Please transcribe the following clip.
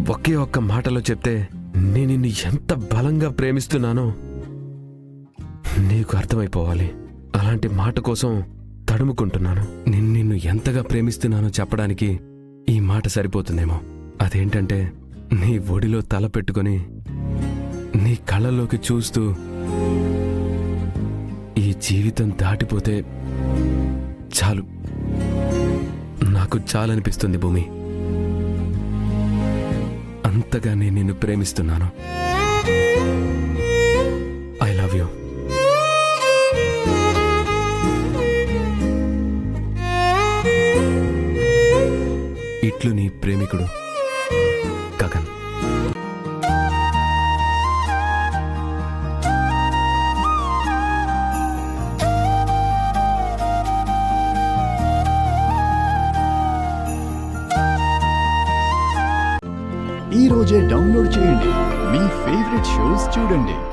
ఒకే ఒక్క మాటలో చెప్తే నేను నిన్ను ఎంత బలంగా ప్రేమిస్తున్నానో నీకు అర్థమైపోవాలి. అలాంటి మాట కోసం తడుముకుంటున్నాను. నిన్ను ఎంతగా ప్రేమిస్తున్నానో చెప్పడానికి ఈ మాట సరిపోతుందేమో. అదేంటంటే, నీ ఒడిలో తల పెట్టుకొని నీ కళ్ళల్లోకి చూస్తూ ఈ జీవితం దాటిపోతే చాలు, నాకు చాలనిపిస్తుంది భూమి. అంతగా నేను నిన్ను ప్రేమిస్తున్నాను. I love you. ఇట్లు నీ ప్రేమికుడు గగన్. ఈ రోజే డౌన్లోడ్ చేయండి. మీ ఫేవరెట్ షోస్ చూడండి.